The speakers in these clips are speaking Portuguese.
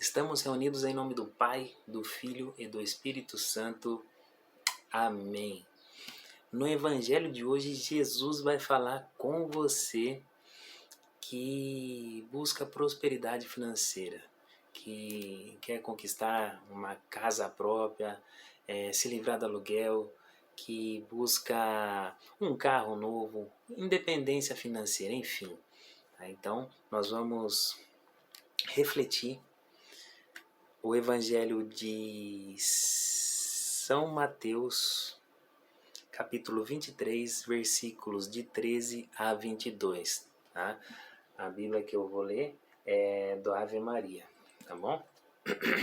Estamos reunidos em nome do Pai, do Filho e do Espírito Santo. Amém. No Evangelho de hoje, Jesus vai falar com você que busca prosperidade financeira, que quer conquistar uma casa própria, se livrar do aluguel, que busca um carro novo, independência financeira, enfim. Então, nós vamos refletir o Evangelho de São Mateus, capítulo 23, versículos de 13 a 22, tá? A Bíblia que eu vou ler é do Ave Maria, tá bom?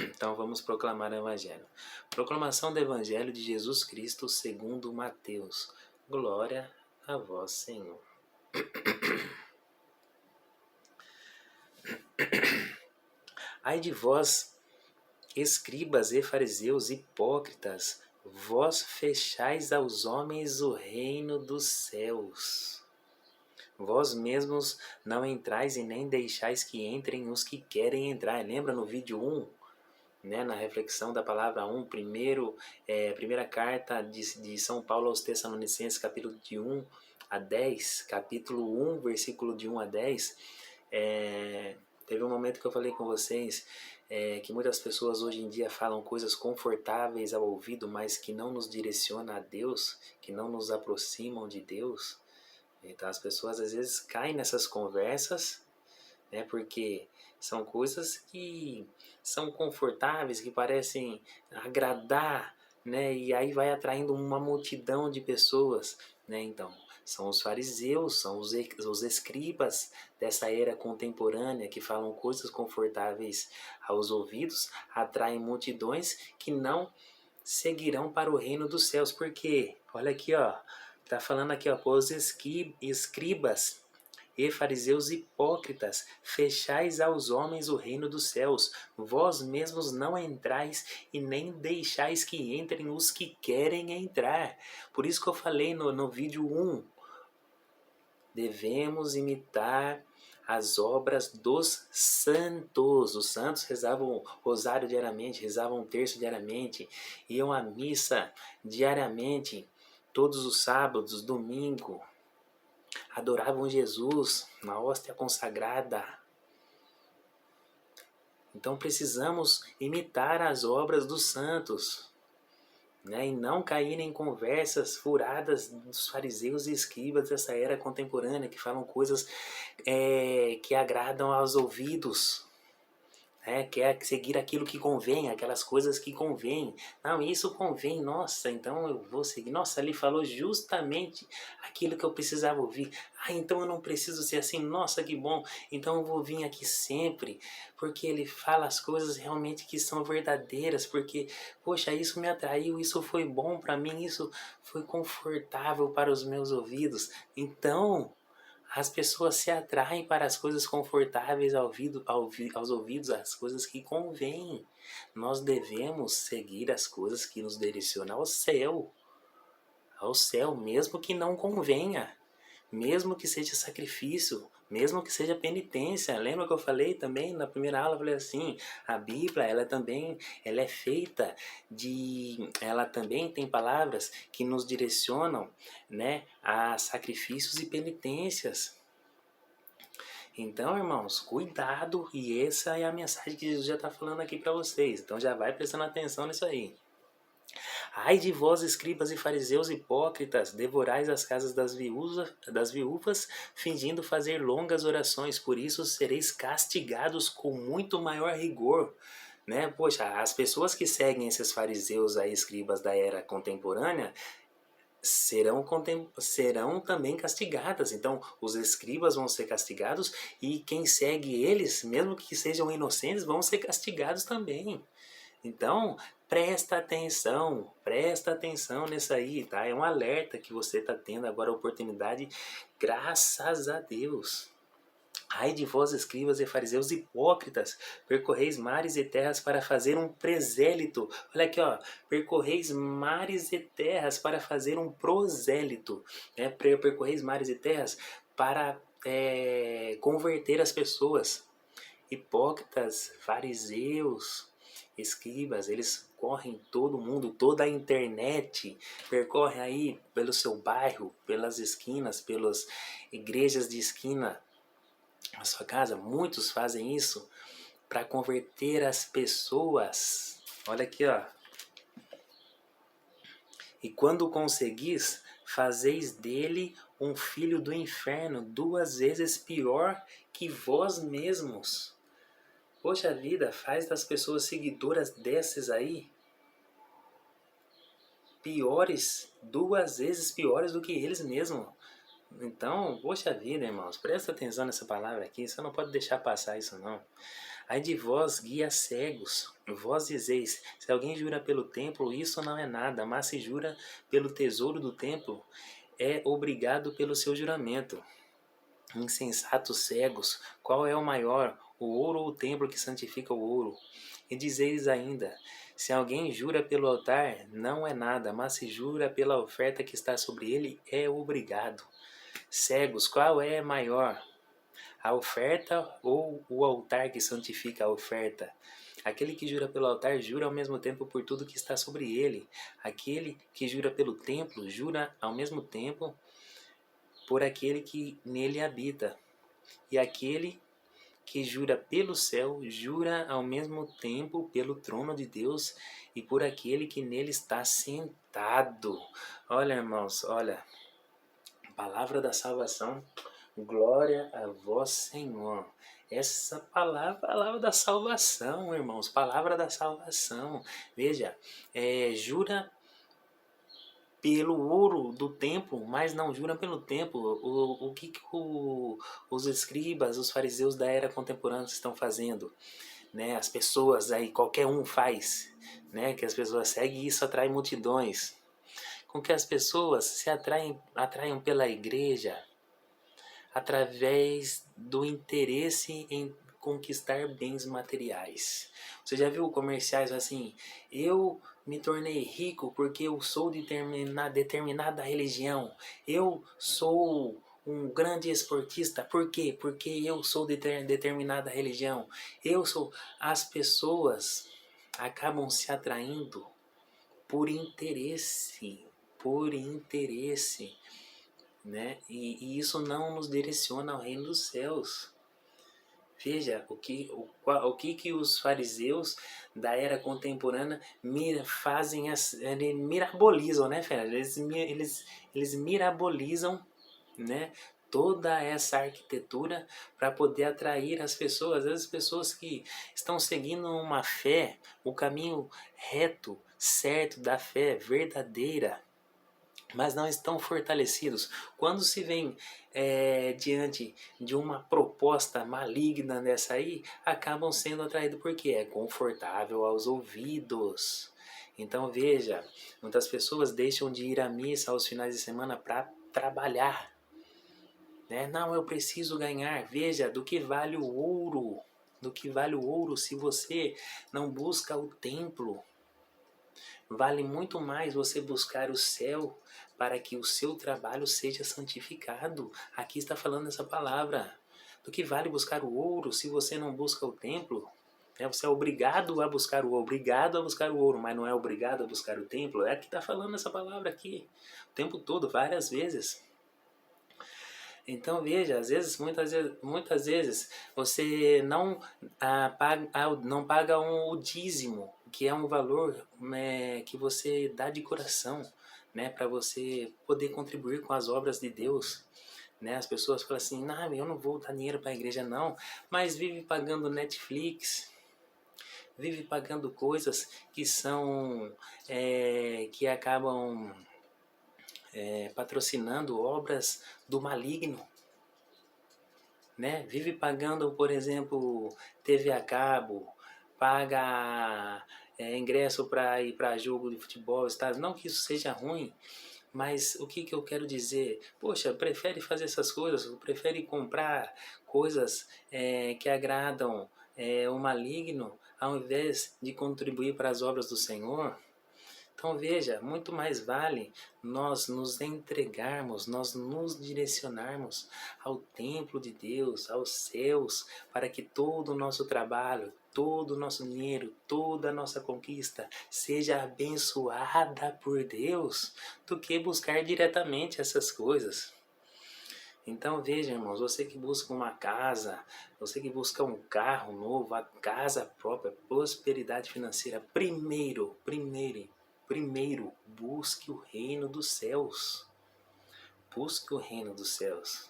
Então vamos proclamar o Evangelho. Proclamação do Evangelho de Jesus Cristo segundo Mateus. Glória a vós, Senhor. Ai de vós, escribas e fariseus hipócritas, vós fechais aos homens o reino dos céus. Vós mesmos não entrais e nem deixais que entrem os que querem entrar. Lembra no vídeo 1, né, na reflexão da palavra 1, primeira carta de São Paulo aos Tessalonicenses, capítulo de 1 a 10, capítulo 1, versículo de 1 a 10, teve um momento que eu falei com vocês que muitas pessoas hoje em dia falam coisas confortáveis ao ouvido, mas que não nos direcionam a Deus, que não nos aproximam de Deus. Então as pessoas às vezes caem nessas conversas, né, porque são coisas que são confortáveis, que parecem agradar, né, e aí vai atraindo uma multidão de pessoas, né. Então são os fariseus, são os escribas dessa era contemporânea que falam coisas confortáveis aos ouvidos, atraem multidões que não seguirão para o reino dos céus. Porque, olha aqui, ó, tá falando aqui, ó, os escribas e fariseus hipócritas, fechais aos homens o reino dos céus. Vós mesmos não entrais e nem deixais que entrem os que querem entrar. Por isso que eu falei no vídeo 1, devemos imitar as obras dos santos. Os santos rezavam rosário diariamente, rezavam um terço diariamente, iam à missa diariamente, todos os sábados, domingo, adoravam Jesus na hóstia consagrada. Então precisamos imitar as obras dos santos, né? E não cair em conversas furadas dos fariseus e escribas dessa era contemporânea, que falam coisas que agradam aos ouvidos, quer seguir aquilo que convém, aquelas coisas que convém. Não, isso convém, nossa, então eu vou seguir. Nossa, ele falou justamente aquilo que eu precisava ouvir. Então eu não preciso ser assim, nossa, que bom. Então eu vou vir aqui sempre, porque ele fala as coisas realmente que são verdadeiras, porque, poxa, isso me atraiu, isso foi bom para mim, isso foi confortável para os meus ouvidos. Então as pessoas se atraem para as coisas confortáveis aos ouvidos, as coisas que convêm. Nós devemos seguir as coisas que nos direcionam ao céu, mesmo que não convenha, mesmo que seja sacrifício, mesmo que seja penitência. Lembra que eu falei também na primeira aula? Eu falei assim, a Bíblia ela é feita ela também tem palavras que nos direcionam, né, a sacrifícios e penitências. Então, irmãos, cuidado, e essa é a mensagem que Jesus já está falando aqui para vocês. Então já vai prestando atenção nisso aí. Ai de vós, escribas e fariseus hipócritas, devorais as casas das viúvas, fingindo fazer longas orações, por isso sereis castigados com muito maior rigor. Né? Poxa, as pessoas que seguem esses fariseus aí, escribas da era contemporânea, serão também castigadas. Então os escribas vão ser castigados e quem segue eles, mesmo que sejam inocentes, vão ser castigados também. Então presta atenção nisso aí, tá? É um alerta que você está tendo agora a oportunidade, graças a Deus. Ai de vós, escribas e fariseus hipócritas, percorreis mares e terras para fazer um prosélito. Olha aqui, ó, percorreis mares e terras para fazer um prosélito. Né? Percorreis mares e terras para converter as pessoas. hipócritas, fariseus, escribas, eles correm todo mundo, toda a internet, percorre aí pelo seu bairro, pelas esquinas, pelas igrejas de esquina, na sua casa. Muitos fazem isso para converter as pessoas. Olha aqui, ó. E quando conseguis, fazeis dele um filho do inferno, 2 vezes pior que vós mesmos. Poxa vida, faz das pessoas seguidoras dessas aí piores, 2 vezes piores do que eles mesmos. Então, poxa vida, irmãos, presta atenção nessa palavra aqui, você não pode deixar passar isso não. Ai de vós, guias cegos, vós dizeis, se alguém jura pelo templo, isso não é nada, mas se jura pelo tesouro do templo, é obrigado pelo seu juramento. Insensatos cegos, qual é o maior, o ouro ou o templo que santifica o ouro? E dizeis ainda, se alguém jura pelo altar, não é nada, mas se jura pela oferta que está sobre ele, é obrigado. Cegos, qual é maior, a oferta ou o altar que santifica a oferta? Aquele que jura pelo altar jura ao mesmo tempo por tudo que está sobre ele. Aquele que jura pelo templo jura ao mesmo tempo por aquele que nele habita. E aquele que jura pelo céu jura ao mesmo tempo pelo trono de Deus e por aquele que nele está sentado. Olha, irmãos, olha, palavra da salvação. Glória a vós, Senhor. Essa palavra da salvação, irmãos. Palavra da salvação. Veja, jura pelo ouro do templo, mas não jura pelo templo. O que os escribas, os fariseus da era contemporânea estão fazendo? Né? As pessoas aí, qualquer um faz. Né? Que as pessoas seguem e isso atrai multidões. Com que as pessoas se atraiam pela igreja através do interesse em conquistar bens materiais. Você já viu comerciais assim? Eu me tornei rico porque eu sou de determinada religião. Eu sou um grande esportista. Por quê? Porque eu sou de determinada religião. Eu sou... As pessoas acabam se atraindo por interesse. Por interesse. Né? E isso não nos direciona ao reino dos céus. Veja o que os fariseus da era contemporânea fazem, eles mirabolizam, né, Fera? Eles mirabolizam, né, toda essa arquitetura para poder atrair as pessoas, as pessoas que estão seguindo uma fé, o caminho reto, certo da fé verdadeira, mas não estão fortalecidos. Quando se vem diante de uma proposta maligna dessa aí, acabam sendo atraídos porque é confortável aos ouvidos. Então veja, muitas pessoas deixam de ir à missa aos finais de semana para trabalhar. Né? Não, eu preciso ganhar. Veja, do que vale o ouro? Do que vale o ouro se você não busca o templo? Vale muito mais você buscar o céu para que o seu trabalho seja santificado. Aqui está falando essa palavra. Do que vale buscar o ouro se você não busca o templo? Você é obrigado a buscar o ouro, mas não é obrigado a buscar o templo. É que está falando essa palavra aqui o tempo todo, várias vezes. Então veja, muitas vezes você não paga o dízimo, que é um valor que você dá de coração, né, para você poder contribuir com as obras de Deus. Né? As pessoas falam assim, não, eu não vou dar dinheiro para a igreja não, mas vive pagando Netflix, vive pagando coisas que são, que acabam patrocinando obras do maligno. Né? Vive pagando, por exemplo, TV a cabo, paga ingresso para ir para jogo de futebol, estádio. Não que isso seja ruim, mas o que eu quero dizer? Poxa, prefere fazer essas coisas, prefere comprar coisas que agradam o maligno, ao invés de contribuir para as obras do Senhor. Então veja, muito mais vale nós nos entregarmos, nós nos direcionarmos ao templo de Deus, aos céus, para que todo o nosso trabalho, todo o nosso dinheiro, toda a nossa conquista seja abençoada por Deus, do que buscar diretamente essas coisas. Então veja, irmãos, você que busca uma casa, você que busca um carro novo, a casa própria, prosperidade financeira, primeiro, busque o reino dos céus. Busque o reino dos céus.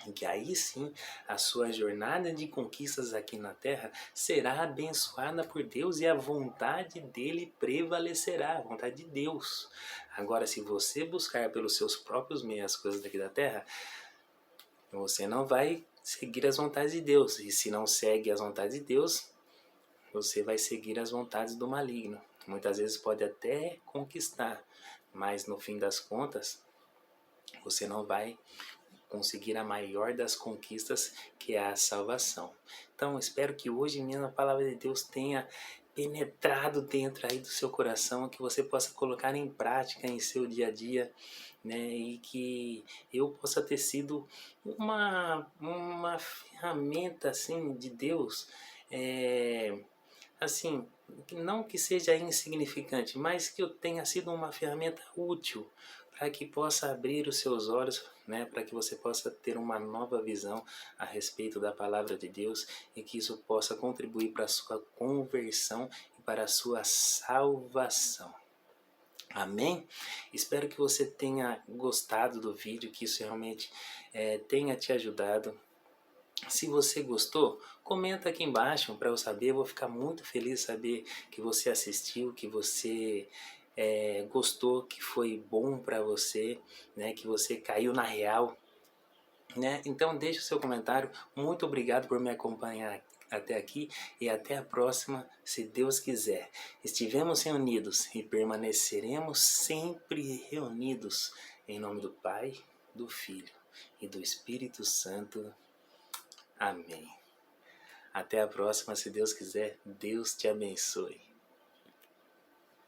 Em que aí sim a sua jornada de conquistas aqui na terra será abençoada por Deus e a vontade dele prevalecerá, a vontade de Deus. Agora, se você buscar pelos seus próprios meios as coisas daqui da terra, você não vai seguir as vontades de Deus. E se não segue as vontades de Deus, você vai seguir as vontades do maligno. Muitas vezes pode até conquistar, mas no fim das contas, você não vai conseguir a maior das conquistas, que é a salvação. Então, espero que hoje mesmo a palavra de Deus tenha penetrado dentro aí do seu coração, que você possa colocar em prática em seu dia a dia, né? E que eu possa ter sido uma ferramenta assim de Deus, assim, não que seja insignificante, mas que eu tenha sido uma ferramenta útil para que possa abrir os seus olhos, né, para que você possa ter uma nova visão a respeito da palavra de Deus e que isso possa contribuir para a sua conversão e para a sua salvação. Amém? Espero que você tenha gostado do vídeo, que isso realmente tenha te ajudado. Se você gostou, comenta aqui embaixo para eu saber. Eu vou ficar muito feliz de saber que você assistiu, que você gostou, que foi bom para você, né? Que você caiu na real, né? Então deixe o seu comentário. Muito obrigado por me acompanhar até aqui e até a próxima, se Deus quiser. Estivemos reunidos e permaneceremos sempre reunidos em nome do Pai, do Filho e do Espírito Santo. Amém. Até a próxima, se Deus quiser. Deus te abençoe.